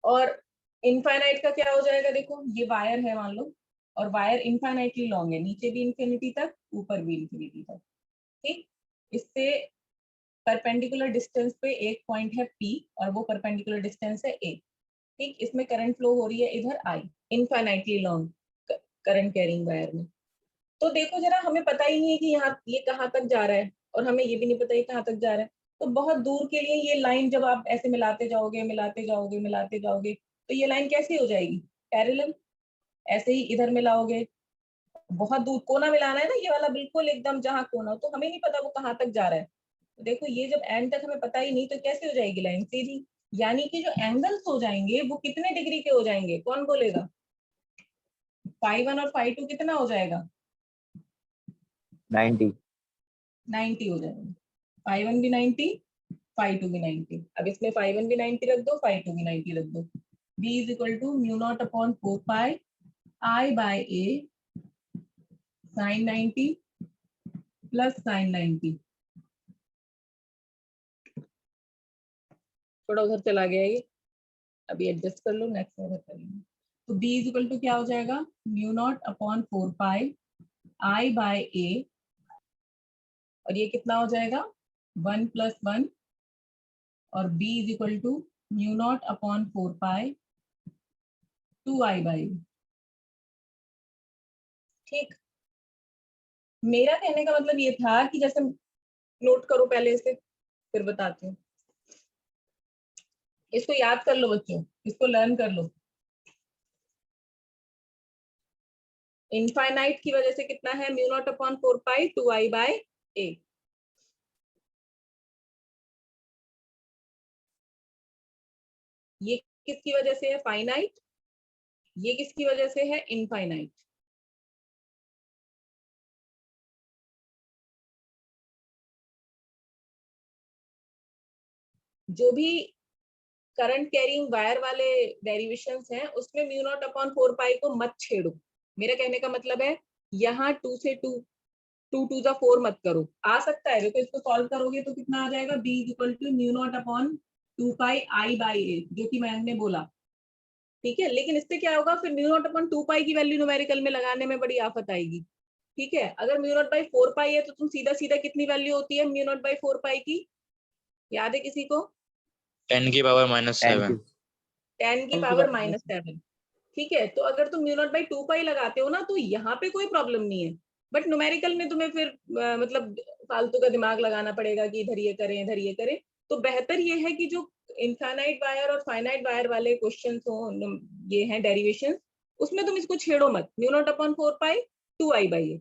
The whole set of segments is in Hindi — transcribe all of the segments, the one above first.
और इनफाइनाइट का क्या हो जाएगा, देखो ये वायर है मान लो, और वायर इनफाइनाइटली लॉन्ग है, नीचे भी इंफिनिटी तक, ऊपर भी इंफिनिटी तक। ठीक, इससे परपेंडिकुलर डिस्टेंस पे एक पॉइंट है P और वो परपेंडिकुलर डिस्टेंस है A। ठीक, इसमें करंट फ्लो हो रही है इधर I, infinitely long current carrying wire में। तो देखो जरा, हमें पता ही नहीं है कि यहाँ ये कहाँ तक जा रहा है, और हमें ये भी नहीं पता है कहाँ तक जा रहा है। तो बहुत दूर के लिए ये लाइन जब आप ऐसे मिलाते जाओगे मिलाते जाओगे मिलाते जाओगे, तो ये लाइन कैसी हो जाएगी, पैरेलल। ऐसे ही इधर मिलाओगे, बहुत दूर कोना मिलाना है ना, ये वाला बिल्कुल एकदम जहाँ कोना, तो हमें नहीं पता वो कहाँ तक जा रहा है। तो देखो ये जब एंड तक हमें पता ही नहीं, तो कैसे हो जाएगी लाइन, सीधी। यानी कि जो एंगल्स हो जाएंगे वो कितने डिग्री के हो जाएंगे, कौन बोलेगा। φ1 और φ2 कितना हो जाएगा, 90। 90 हो जाएगा। φ1 भी 90, φ2 भी 90। अब इसमें φ1 भी 90 रख दो, φ2 भी 90 रख दो। b is equal to mu not upon 4 pi I by a sin 90 plus sin 90। थोड़ा उधर चला गया ये, अभी एडजस्ट कर लो, नेक्स्ट में करेंगे। तो b इज इक्वल टू क्या हो जाएगा, mu not upon 4 pi I by a, और ये कितना हो जाएगा 1 प्लस 1, और b is equal to mu not upon 4 pi 2I by. ठीक, मेरा कहने का मतलब ये था कि जैसे, नोट करो पहले इसे, फिर बताती हूँ। इसको याद कर लो बच्चों, इसको लर्न कर लो। इनफाइनाइट की वजह से कितना है, mu not upon 4 pi 2I by a। ये किसकी वजह से है, फाइनाइट। ये किसकी वजह से है, इनफाइनाइट। जो भी करंट कैरिंग वायर वाले डेरिवेशंस हैं, उसमें म्यू नॉट अपॉन 4 पाई को मत छेड़ो। मेरा कहने का मतलब है, यहाँ 2 से 2, 2 टू जा 4 मत करो। आ सकता है, देखो इसको सॉल्व करोगे तो कितना आ जाएगा, b is equal to mu not upon 2 pi I by a, जो कि मैंने बोला। ठीक है, लेकिन इससे क्या होगा, फिर म्यू नॉट अपॉन 2 पाई की वैल्यू न्यूमेरिकल में लगाने में बड़ी आफत आएगी। ठीक है, अगर म्यू नॉट बाई 4 पाई है तो तुम सीधा सीधा कितनी वैल्यू होती है म्यू नॉट बाई 4 पाई की, याद है किसी को, 10 की पावर -7। 10 की पावर -7। ठीक है, तो अगर तुम म्यू नॉट बाई 2 पाई लगाते हो ना, तो यहाँ पे कोई प्रॉब्लम नहीं है। बट न्यूमेरिकल में तुम्हें फिर मतलब फालतू का दिमाग लगाना पड़ेगा कि इधर ये करें इधर ये करें। तो बेहतर ये है कि जो इनफाइनाइट वायर और फाइनाइट वायर वाले क्वेश्चन हो, ये हैं डेरिवेशन, उसमें तुम इसको छेड़ो मत। Mu naught upon 4 pi 2I by,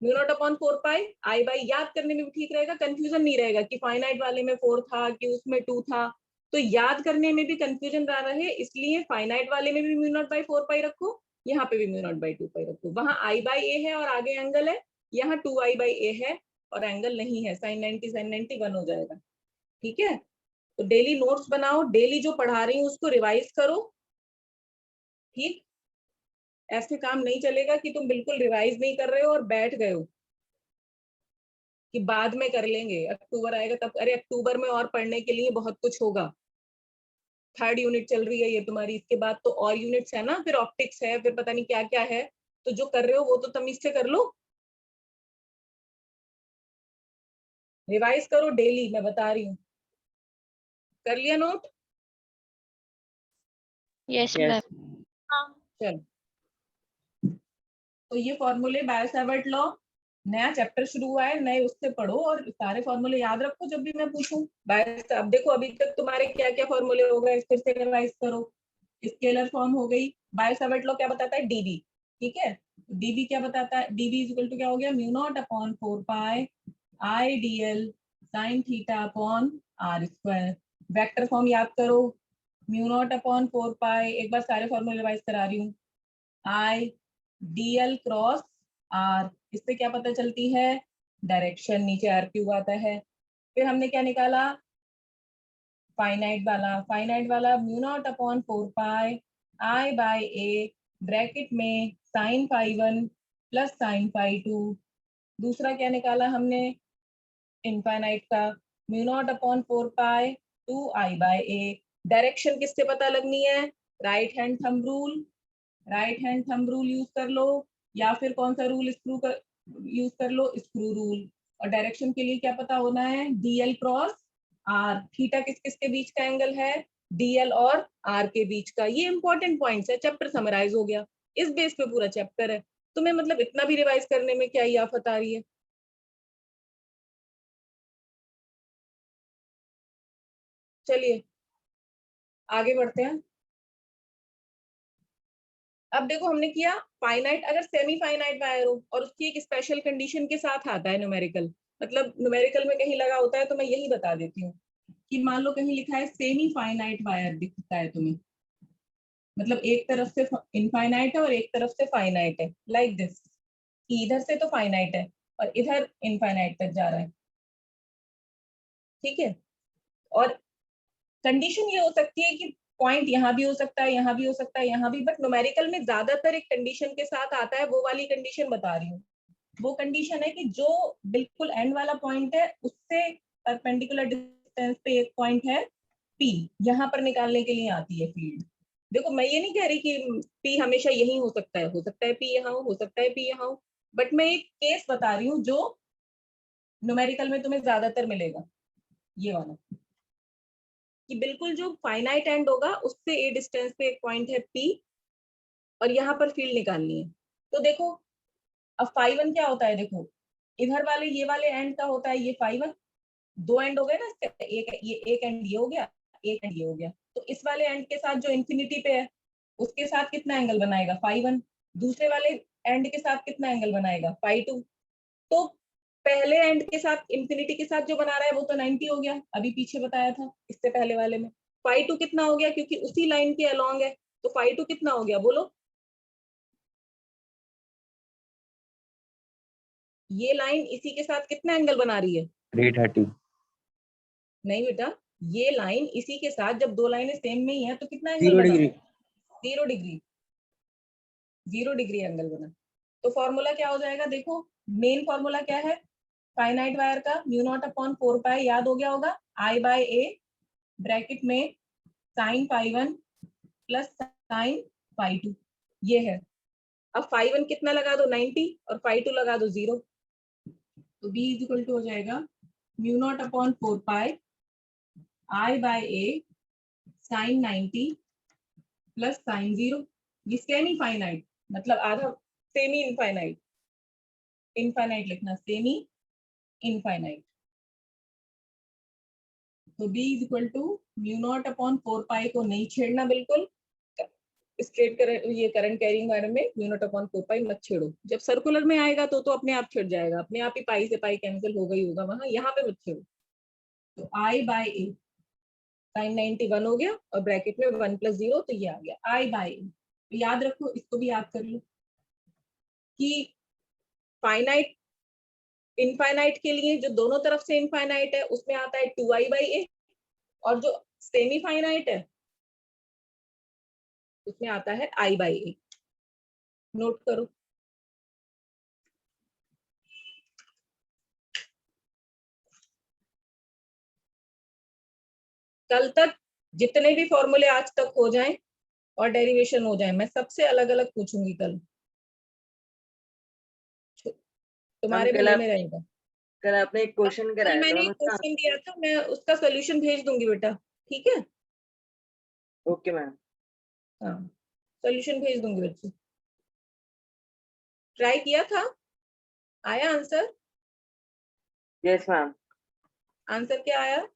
mu naught upon 4 pi I by, याद करने में भी ठीक रहेगा, कंफ्यूजन नहीं रहेगा कि फाइनाइट वाले में 4 था कि उसमें 2 था। तो याद करने में भी कंफ्यूजन ना रहे, इसलिए फाइनाइट वाले में भी म्यू नॉट बाई 4 पाई रखो, यहाँ पे भी म्यू नॉट बाई 2 पाई रखो। वहां I बाई a है और आगे एंगल है, यहाँ 2I बाई a है और एंगल नहीं है, sin 90 sin 90 1 हो जाएगा। ठीक है, तो डेली नोट्स बनाओ, डेली जो पढ़ा रही हूँ उसको रिवाइज करो। ठीक, ऐसे काम नहीं चलेगा कि तुम बिल्कुल रिवाइज नहीं कर रहे हो और बैठ गए हो कि बाद में कर लेंगे, अक्टूबर आएगा तब। अरे अक्टूबर में और पढ़ने के लिए बहुत कुछ होगा। 3rd यूनिट चल रही है ये तुम्हारी, इसके बाद तो और यूनिट्स है ना, फिर ऑप्टिक्स है, फिर पता नहीं क्या क्या है। तो जो कर रहे हो वो तो तमीज से कर लो, रिवाइज करो डेली, मैं बता रही हूँ। कर लिया नोट? Yes Yes. मैम। चलो, तो ये फॉर्मूले, बायो-सावर्ट लॉ, नया चैप्टर शुरू हुआ है, नए उससे पढ़ो और सारे फॉर्मूले याद रखो जब भी मैं पूछूं। अब देखो अभी तक तुम्हारे क्या क्या फॉर्मूले हो गए, फिर से रिवाइज करो। स्केलर फॉर्म हो गई, बायो-सावर्ट लॉ क्या बताता है, डीबी। ठीक है, डीबी क्या बताता है, डीबी इज इक्वल टू क्या हो गया, mu not upon 4 pi I dl sine theta upon r square. Vector form याद करो, म्यू नॉट अपॉन 4 पाई, एक बार सारे फॉर्मूले रिवाइज करा रही हूँ, आई डीएल क्रॉस आर। इससे क्या पता चलती है, डायरेक्शन, नीचे आर क्यूब आता है। फिर हमने क्या निकाला, फाइनाइट वाला mu not upon 4 pi I by a, bracket में sine phi 1 plus sine phi 2। दूसरा क्या निकाला हमने, इनफाइनाइट का, mu not upon 4 pi 2I by a, direction किससे पता लगनी है? Right hand thumb rule, right hand thumb rule use कर लो, या फिर कौन सा रूल यूज कर लो, स्क्रू रूल। और डायरेक्शन के लिए क्या पता होना है? DL cross R. थीटा किस किस के बीच का एंगल है? डीएल और आर के बीच का। ये इंपॉर्टेंट पॉइंट्स है, चैप्टर समराइज हो गया। इस बेस पे पूरा चैप्टर है। तुम्हें मतलब इतना भी रिवाइज करने में क्या ही आफत आ रही है? चलिए आगे बढ़ते हैं। अब देखो हमने किया फाइनाइट, अगर सेमी फाइनाइट वायर हो और उसकी एक स्पेशल कंडीशन के साथ आता है न्यूमेरिकल, मतलब न्यूमेरिकल में कहीं लगा होता है तो मैं यही बता देती हूँ कि मान लो कहीं लिखा है सेमी फाइनाइट वायर दिखता है तुम्हें, मतलब एक तरफ से इनफाइनाइट है और एक तरफ से फाइनाइट है, लाइक दिस, कि इधर से तो फाइनाइट है और इधर इनफाइनाइट तक जा रहा है, ठीक है। और कंडीशन ये हो सकती है कि पॉइंट यहाँ भी हो सकता है, यहाँ भी हो सकता है, यहाँ भी, बट न्यूमेरिकल में ज्यादातर एक कंडीशन के साथ आता है, वो वाली कंडीशन बता रही हूँ। वो कंडीशन है कि जो बिल्कुल एंड वाला पॉइंट है उससे परपेंडिकुलर डिस्टेंस पे एक पॉइंट है पी, यहाँ पर निकालने के लिए आती है फील्ड। देखो मैं ये नहीं कह रही कि पी हमेशा यही हो सकता है पी यहाँ हो सकता है पी यहाँ हो, बट मैं एक केस बता रही हूँ जो न्यूमेरिकल में तुम्हें ज्यादातर मिलेगा, ये वाला, कि बिल्कुल जो फाइनाइट एंड होगा उससे ए डिस्टेंस पे एक पॉइंट है पी और यहाँ पर फील्ड निकालनी है। तो देखो अब फाई वन क्या होता है, देखो इधर वाले ये वाले एंड का होता है ये फाई वन, दो एंड हो गए ना इसके, एक एंड ये हो गया, एक एंड ये हो गया, तो इस वाले एंड के साथ जो इंफिनिटी पे है उसके साथ कितना एंगल बनाएगा? Phi one. दूसरे वाले एंड के साथ कितना एंगल बनाएगा? Phi two. तो पहले एंड के साथ इंफिनिटी के साथ जो बना रहा है वो तो 90 हो गया, अभी पीछे बताया था इससे पहले वाले में। फाई टू कितना हो गया, क्योंकि उसी लाइन के अलोंग है, तो फाई टू कितना हो गया बोलो? ये लाइन इसी के साथ कितना एंगल बना रही है? 330। नहीं बेटा, ये लाइन इसी के साथ, जब दो लाइनें सेम में ही है तो कितना एंगल 0 बना? डिग्री। 0 डिग्री। 0 डिग्री एंगल बना। तो फॉर्मूला क्या हो जाएगा, देखो मेन फॉर्मूला क्या है फाइनाइट वायर का? म्यू नॉट अपॉन 4 पाई, याद हो गया होगा, आई बाय ए ब्रैकेट में sine phi one plus sine phi two, ये है। अब फाई वन कितना लगा दो? 90, और फाई टू लगा दो 0, तो बी इज इक्वल टू हो जाएगा mu not upon 4 pi I by a sine 90 plus sine 0। ये सेमी फाइनाइट मतलब आधा, सेमी इनफाइनाइट, इनफाइनाइट लिखना, सेमी इनफाइनाइट। तो b is equal to mu not upon 4 pi को नहीं छेड़ना बिल्कुल, स्ट्रेट करंट, ये करंट कैरिंग वायर में म्यू नॉट अपॉन 4 पाई मत छेड़ो। जब सर्कुलर में आएगा तो अपने आप छिड़ जाएगा, अपने आप ही पाई से पाई कैंसिल हो गई होगा वहां, यहाँ पे मत छेड़ो। तो आई बाय ए साइन 91 हो गया और ब्रैकेट में 1 प्लस 0, तो ये आ गया आई बाय ए। तो याद रखो, इसको भी याद कर लो कि फाइनाइट इनफाइनाइट के लिए जो दोनों तरफ से इनफाइनाइट है उसमें आता है 2i बाई ए, और जो सेमी फाइनाइट है उसमें आता है i बाई ए। नोट करो। कल तक जितने भी फॉर्मूले आज तक हो जाएं और डेरिवेशन हो जाए, मैं सबसे अलग अलग पूछूंगी कल, तुम्हारे भले में रहेगा। कल आपने एक क्वेश्चन कल कराया मैंने था, एक क्वेश्चन दिया था, मैं उसका सोल्यूशन भेज दूंगी बेटा, ठीक है? Okay ma'am. हाँ, सोल्यूशन भेज दूंगी बच्चे। ट्राई किया था? आया आंसर? Yes ma'am. आंसर क्या आया?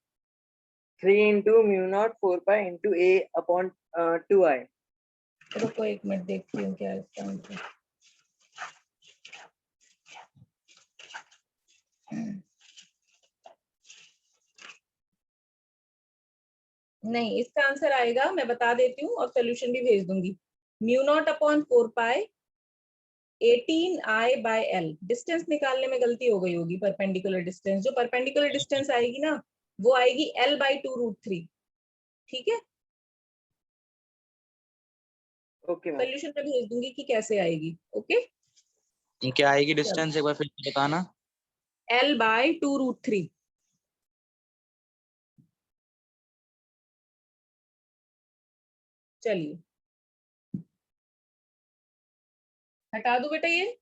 3 into mu naught 4 pi into a upon 2i। रुको एक मिनट देखती हूँ क्या है इसका आंसर। नहीं, इसका आंसर आएगा, मैं बता देती हूँ और सोल्यूशन भी भेज दूंगी। Mu naught upon 4 pi 18i by L. Distance निकालने में गलती हो गई होगी, परपेंडिकुलर डिस्टेंस, जो परपेंडिकुलर डिस्टेंस आएगी ना वो आएगी l बाई 2√3, ठीक है? Okay ma'am. सोल्यूशन में भेज दूंगी कि कैसे आएगी, ओके? क्या आएगी डिस्टेंस एक बार फिर बताना। l by 2√3। चलिए हटा दो बेटा, ये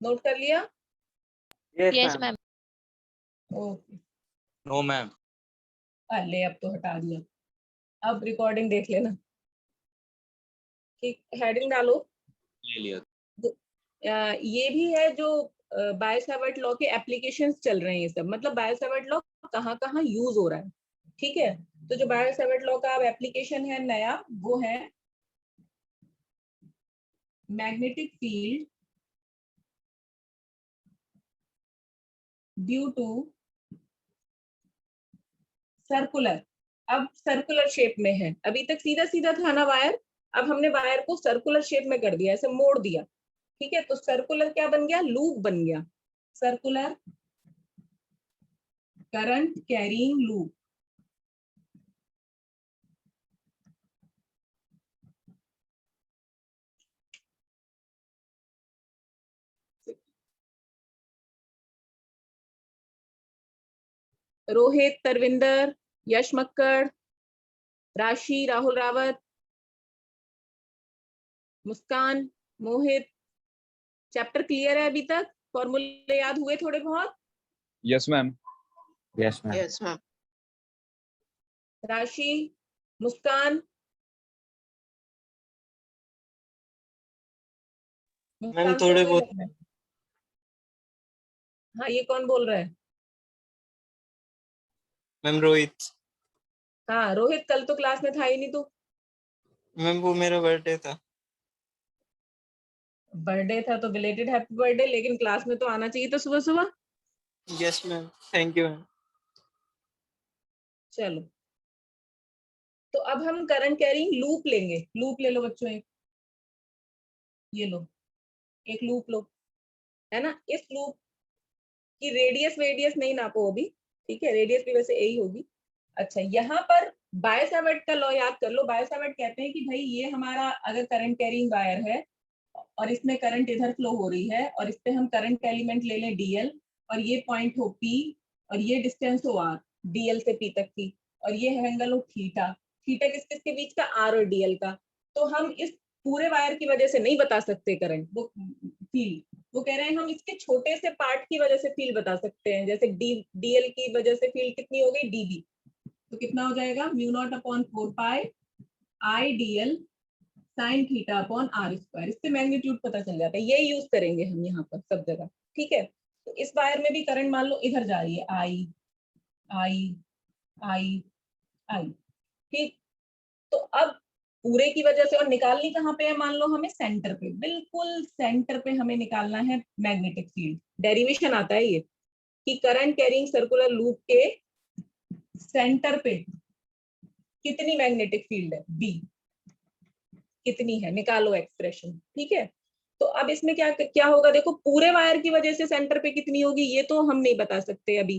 नोट कर लिया? Yes yes ma'am. Ma'am. Okay, no ma'am. ले अब तो हटा दिया। अब रिकॉर्डिंग देख लेना। ठीक, हेडिंग डालो। ले लिया। ये भी है जो बाय-सेवर्ट लॉ के एप्लीकेशंस चल रहे हैं, ये सब मतलब बाय-सेवर्ट लॉ कहाँ कहाँ यूज हो रहा है। ठीक है, तो जो बाय-सेवर्ट लॉ का अब एप्लीकेशन है नया, वो है magnetic field due to circular. अब सर्कुलर शेप में है, अभी तक सीधा सीधा था ना वायर, अब हमने वायर को सर्कुलर शेप में कर दिया, ऐसे मोड़ दिया। ठीक है, तो सर्कुलर क्या बन गया? लूप बन गया, circular current carrying loop. Rohit, Tarvinder, Yash Makkar, Rashi, Rahul Rawat, Muskan, Mohit, chapter clear है अभी तक? फॉर्मूले याद हुए थोड़े बहुत? Yes ma'am. Yes ma'am. Yes ma'am. Rashi, Muskan, ma'am थोड़े बहुत। हाँ, ये कौन बोल रहा है? मैम रोहित। हाँ रोहित, कल तो क्लास में था ही नहीं तू। मैम वो मेरा बर्थडे था। बर्थडे था तो बिलेटेड हैप्पी बर्थडे, लेकिन क्लास में तो आना चाहिए था सुबह सुबह। Yes ma'am, thank you ma'am. चलो, तो अब हम करंट कैरिंग लूप लेंगे। लूप ले लो बच्चों, एक ये लो, एक लूप लो, है ना। इस लूप की रेडियस वेडियस नहीं नापो अभी, ठीक है, रेडियस भी वैसे यही होगी। अच्छा, यहाँ पर बाय-सेवर्ट का लॉ याद कर लो। बाय-सेवर्ट कहते हैं कि भाई ये हमारा अगर करंट कैरिंग वायर है और इसमें करंट इधर फ्लो हो रही है और इस पे हम करंट एलिमेंट ले लें डीएल, और ये पॉइंट हो पी और ये डिस्टेंस हो आर, डीएल से पी तक की, और ये एंगल हो थीटा। थीटा किस किस के बीच का? आर और डीएल का। तो हम इस पूरे वायर की वजह से नहीं बता सकते करंट, वो फील्ड। वो कह रहे हैं हम इसके छोटे से पार्ट की वजह से फील्ड बता सकते हैं, जैसे डीएल की वजह से फील्ड कितनी हो गई? डीबी। तो कितना हो जाएगा? Mu not upon 4 pi I dl sine theta upon r square. इससे मैग्नीट्यूड पता चल जाता है, यही यूज करेंगे हम यहाँ पर सब जगह। ठीक है, तो इस वायर में भी करंट मान लो इधर जा रही है, आई आई आई आई। ठीक, तो अब पूरे की वजह से, और निकालनी कहाँ पे है? मान लो हमें सेंटर पे, बिल्कुल सेंटर पे हमें निकालना है मैग्नेटिक फील्ड। डेरिवेशन आता है ये कि करंट कैरिंग सर्कुलर लूप के सेंटर पे कितनी मैग्नेटिक फील्ड है? बी। कितनी है? निकालो एक्सप्रेशन। ठीक है, तो अब इसमें क्या क्या होगा? देखो, पूरे वायर की वजह से सेंटर पे कितनी होगी ये तो हम नहीं बता सकते अभी।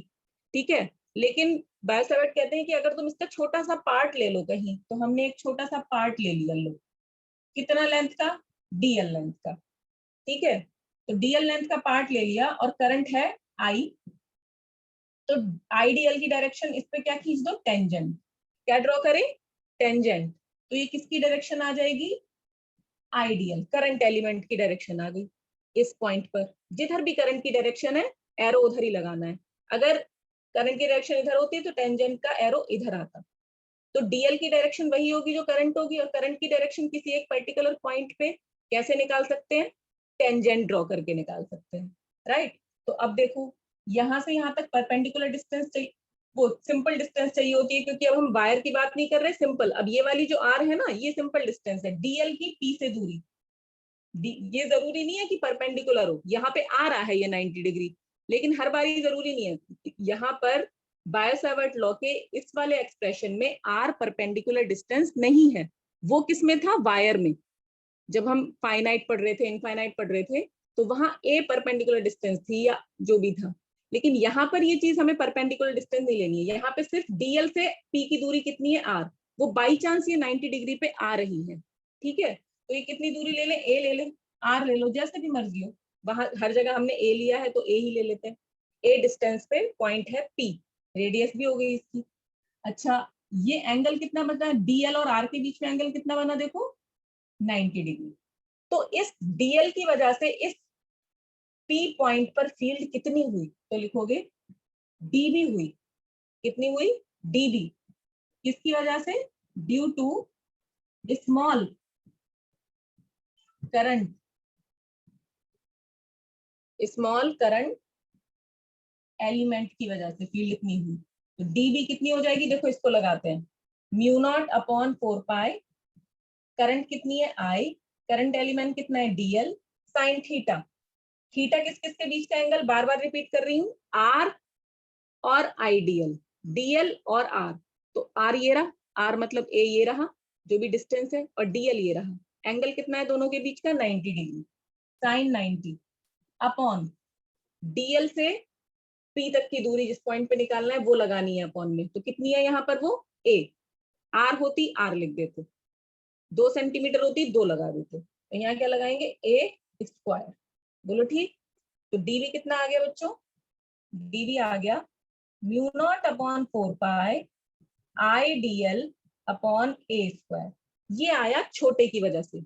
ठीक है, लेकिन बाय-सेवर्ट कहते हैं कि अगर तुम इसका छोटा सा पार्ट ले लो कहीं, तो हमने एक छोटा सा पार्ट ले लिया, लो कितना लेंथ का? डीएल लेंथ का। ठीक है, तो डीएल लेंथ का पार्ट ले लिया और करंट है आई, तो आईडीएल की डायरेक्शन इस पे क्या खींच दो? टेंजेंट। क्या ड्रॉ करें? टेंजेंट। तो ये किसकी डायरेक्शन आ जाएगी? आइडियल करंट एलिमेंट की डायरेक्शन आ गई। इस पॉइंट पर जिधर भी करंट की डायरेक्शन है, एरो उधर ही लगाना है। अगर करंट की डायरेक्शन इधर होती है तो टेंजेंट का एरो इधर आता। तो डीएल की डायरेक्शन वही होगी जो करंट होगी, और करंट की डायरेक्शन किसी एक पर्टिकुलर पॉइंट पे कैसे निकाल सकते हैं? टेंजेंट ड्रॉ करके निकाल सकते हैं, राइट। तो अब देखो, यहाँ से यहाँ तक परपेंडिकुलर डिस्टेंस चाहिए, वो सिंपल डिस्टेंस चाहिए होती है, क्योंकि अब हम वायर की बात नहीं कर रहे, सिंपल। अब ये वाली जो आर है ना, ये सिंपल डिस्टेंस है डीएल की पी से दूरी। ये जरूरी नहीं है कि परपेंडिकुलर हो, यहाँ पे आ रहा है ये 90 डिग्री, लेकिन हर बार ये जरूरी नहीं है। यहाँ पर बाय-सेवर्ट लॉ के इस वाले एक्सप्रेशन में आर परपेंडिकुलर डिस्टेंस नहीं है। वो किस में था? वायर में। जब हम फाइनाइट पढ़ रहे थे, इनफाइनाइट पढ़ रहे थे, तो वहां ए परपेंडिकुलर डिस्टेंस थी या जो भी था। लेकिन यहाँ पर ये चीज हमें परपेंडिकुलर डिस्टेंस नहीं लेनी है, यहाँ पे सिर्फ डीएल से पी की दूरी कितनी है? आर। वो बाई चांस ये 90 डिग्री पे आ रही है। ठीक है, तो ये कितनी दूरी ले लें? ए ले लें, आर ले लो, जैसे भी मर्जी हो। वहां हर जगह हमने ए लिया है तो ए ही ले लेते हैं। ए डिस्टेंस पे पॉइंट है पी, रेडियस भी हो गई इसकी। अच्छा ये एंगल कितना बना, डीएल और आर के बीच में एंगल कितना बना देखो 90 डिग्री। तो इस डीएल की वजह से इस पी पॉइंट पर फील्ड कितनी हुई, तो लिखोगे डीबी हुई। कितनी हुई, डीबी। किसकी वजह से, due to small current, small current element की वजह से फील्ड इतनी हुई। तो डीबी कितनी हो जाएगी, देखो इसको लगाते हैं, म्यू नॉट अपॉन 4 पाई, करंट कितनी है आई, करंट एलिमेंट कितना है डीएल, साइन थीटा। थीटा किस किस के बीच का एंगल, बार बार रिपीट कर रही हूँ, आर और आईडीएल, डीएल और आर। तो आर ये रहा, आर मतलब ए ये रहा जो भी डिस्टेंस है, और डीएल ये रहा। एंगल कितना है दोनों के बीच का 90 डिग्री, साइन 90 अपॉन डीएल से पी तक की दूरी जिस पॉइंट पे निकालना है वो लगानी है अपॉन में। तो कितनी है यहाँ पर, वो ए, आर होती आर लिख देते, 2 सेंटीमीटर होती 2 लगा देते। तो यहाँ क्या लगाएंगे, ए स्क्वायर। बोलो ठीक। तो डीवी कितना आ गया बच्चों, डीवी आ गया mu not upon 4 pi I d l upon a square. ये आया छोटे की वजह से,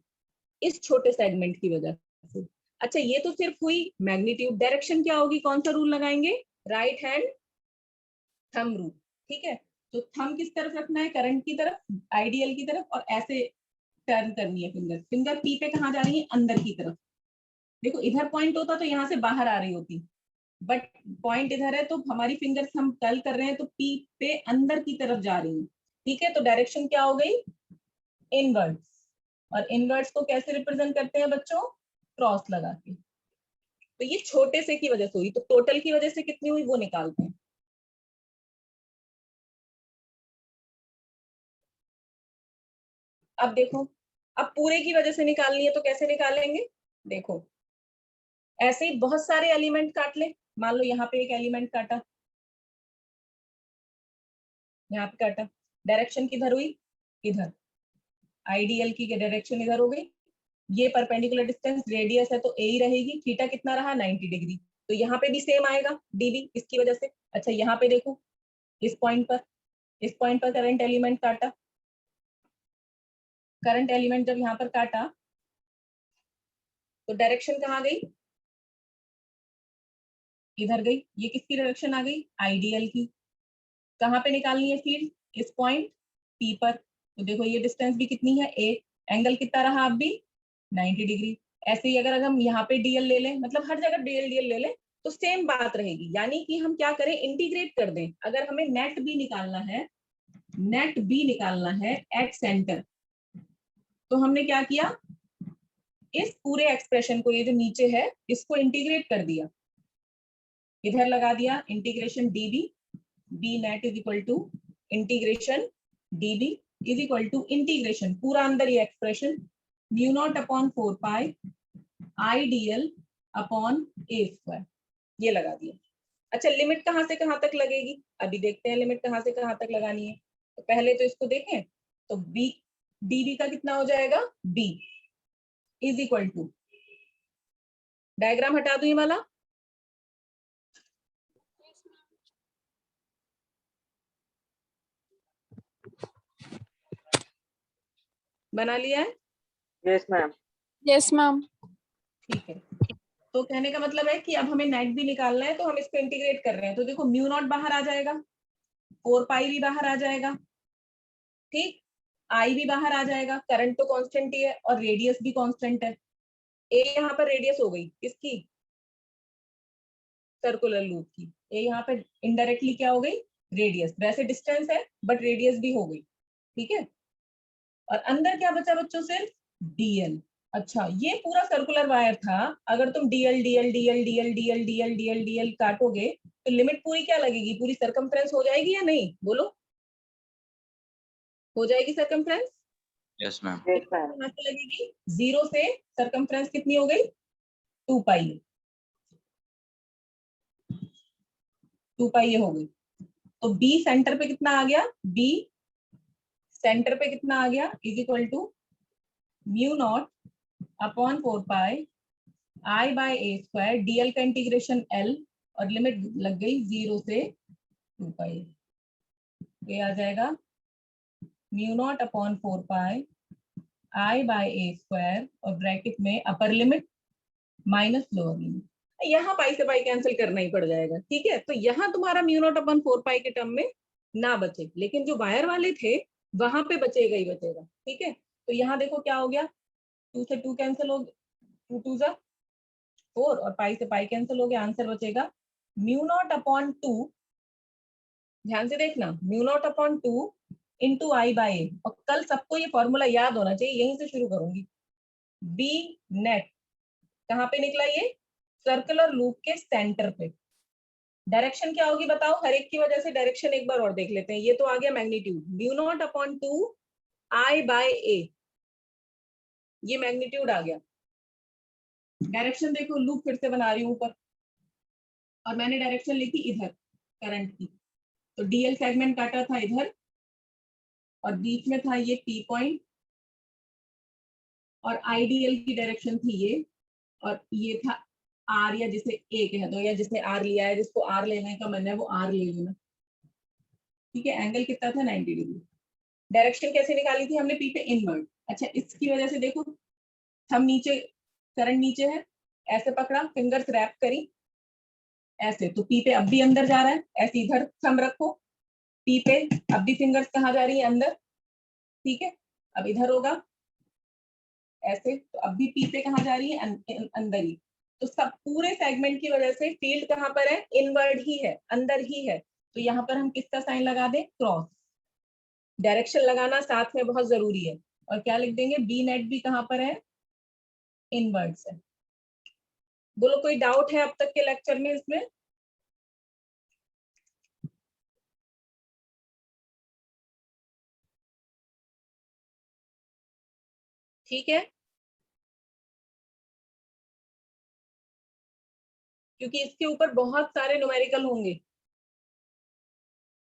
इस छोटे सेगमेंट की वजह से। अच्छा ये तो सिर्फ हुई मैग्नीट्यूड, डायरेक्शन क्या होगी, कौन सा रूल लगाएंगे, राइट हैंड थंब रूल। ठीक है, तो थंब किस तरफ रखना है, करंट की तरफ, आईडीएल की तरफ, और ऐसे टर्न करनी है फिंगर, फिंगर पी पे कहाँ जा रही है, अंदर की तरफ। देखो इधर पॉइंट होता तो यहाँ से बाहर आ रही होती, बट पॉइंट इधर है तो हमारी फिंगर्स हम कर्ल कर रहे हैं तो पी पे अंदर की तरफ जा रही है। ठीक है, तो डायरेक्शन क्या हो गई, इनवर्ड्स। और इनवर्ड्स को कैसे रिप्रेजेंट करते हैं बच्चों, क्रॉस लगा के। तो ये छोटे से की वजह से हुई, तो टोटल की वजह से कितनी हुई वो निकालते हैं। अब देखो, अब पूरे की वजह से निकालनी है तो कैसे निकालेंगे, देखो ऐसे ही बहुत सारे एलिमेंट काट ले। मान लो यहाँ पे एक एलिमेंट काटा, यहाँ पे काटा, डायरेक्शन किधर हुई, इधर, आईडीएल की डायरेक्शन इधर हो गई। ये परपेंडिकुलर डिस्टेंस रेडियस है तो ए ही रहेगी, थीटा कितना रहा 90 डिग्री। तो यहाँ पे भी सेम आएगा डीबी इसकी वजह से। अच्छा यहाँ पे देखो, इस पॉइंट पर, इस पॉइंट पर करंट एलिमेंट काटा, करंट एलिमेंट जब यहाँ पर काटा तो डायरेक्शन कहाँ गई, इधर गई। ये किसकी डायरेक्शन आ गई, आईडीएल की। कहाँ पे निकालनी है फील्ड, इस पॉइंट पी पर। तो देखो ये डिस्टेंस भी कितनी है ए, एंगल कितना रहा अब भी 90 डिग्री। ऐसे ही अगर हम यहाँ पे डीएल ले लें, मतलब हर जगह डीएल डीएल ले लें तो सेम बात रहेगी। यानी कि हम क्या करें, इंटीग्रेट कर दें। अगर हमें नेट बी निकालना है, नेट बी निकालना है एट सेंटर, तो हमने क्या किया, इस पूरे एक्सप्रेशन को, ये जो नीचे है इसको इंटीग्रेट कर दिया, इधर लगा दिया integration dB, B net is equal to integration dB is equal to integration पूरा अंदर ये expression mu not upon 4 pi I d l upon a square, ये लगा दिया। अच्छा लिमिट कहाँ से कहाँ तक लगेगी, अभी देखते हैं लिमिट कहाँ से कहाँ तक लगानी है। तो पहले तो इसको देखें, तो बी डीबी का कितना हो जाएगा, B is equal to, diagram हटा दू ये वाला, बना लिया है, यस मैम। Yes ma'am. ठीक है। तो कहने का मतलब है कि अब हमें नेट भी निकालना है, तो हम इसको इंटीग्रेट कर रहे हैं। तो देखो म्यू नॉट बाहर आ जाएगा, 4 पाई भी बाहर आ जाएगा, ठीक, आई भी बाहर आ जाएगा, करंट तो कांस्टेंट ही है और रेडियस भी कांस्टेंट है। ए यहाँ पर रेडियस हो गई किसकी, सर्कुलर लूप की। ए यहाँ पे इनडायरेक्टली क्या हो गई, रेडियस, वैसे डिस्टेंस है बट रेडियस भी हो गई। ठीक है, और अंदर क्या बचा बच्चों, सिर्फ डीएल। अच्छा ये पूरा सर्कुलर वायर था, अगर तुम dl dl dl dl dl dl dl dl काटोगे तो लिमिट पूरी क्या लगेगी, पूरी सरकमफ्रेंस हो जाएगी या नहीं, बोलो हो जाएगी circumference. Yes, ma'am. Yes ma'am. कहाँ से लगेगी, 0 से सरकमफ्रेंस कितनी हो गई 2 पाई, 2 पाई हो गई। तो बी सेंटर पे कितना आ गया, बी सेंटर पे कितना आ गया, is equal to mu not upon 4 pi I by a square, dl का इंटीग्रेशन एल, और लिमिट लग गई 0 से 2 पाई, ये आ जाएगा mu not upon 4 pi I by a square और ब्रैकेट में upper limit minus lower limit. यहाँ पाई से पाई कैंसिल करना ही पड़ जाएगा, ठीक है। तो यहाँ तुम्हारा म्यू नॉट अपॉन 4 पाई के टर्म में ना बचे, लेकिन जो बाहर वाले थे वहां पे बचेगा ही बचेगा, ठीक है। तो यहाँ देखो क्या हो गया, 2 से 2 कैंसिल हो गया, 2 2 जा 4 और पाई से पाई कैंसिल हो गया, आंसर बचेगा म्यू नॉट अपॉन 2, ध्यान से देखना, mu naught upon 2 into I by ए। और कल सबको ये फॉर्मूला याद होना चाहिए, यहीं से शुरू करूंगी। बी नेट कहाँ पे निकला, ये सर्कुलर लूप के सेंटर पे। डायरेक्शन क्या होगी बताओ, हर एक की वजह से डायरेक्शन एक बार और देख लेते हैं। ये तो आ गया magnitude, mu naught upon 2 I by ए, ये मैग्नीट्यूड आ गया। डायरेक्शन देखो, लूप फिर से बना रही हूँ ऊपर, और मैंने डायरेक्शन लिखी इधर करंट की, तो डीएल सेगमेंट काटा था इधर, और बीच में था ये पी पॉइंट, और आईडीएल की डायरेक्शन थी ये, और ये था आर, या जिसे ए कह दो, या जिसने आर लिया है, जिसको आर लेने का मन है वो आर ले लेना, ठीक है। एंगल कितना था, 90 डिग्री। डायरेक्शन कैसे निकाली थी हमने, पी पे इनवर्ड। अच्छा, इसकी वजह से देखो, हम नीचे, करंट नीचे है, ऐसे पकड़ा, फिंगर्स रैप करी ऐसे, तो पी पे अब भी अंदर जा रहा है, ऐसे इधर थंब रखो, पी पे अब भी फिंगर्स कहाँ जा रही है, अंदर, ठीक है। अब इधर होगा ऐसे, तो अब भी पी पे कहाँ जा रही है, अंदर ही। तो सब पूरे सेगमेंट की वजह से फील्ड कहाँ पर है, इनवर्ड ही है, अंदर ही है। तो यहाँ पर हम किसका साइन लगा दें, क्रॉस। डायरेक्शन लगाना साथ में बहुत जरूरी है। और क्या लिख देंगे, बी नेट भी कहाँ पर है, इनवर्ड से। बोलो कोई डाउट है अब तक के लेक्चर में इसमें? ठीक है, क्योंकि इसके ऊपर बहुत सारे न्यूमेरिकल होंगे,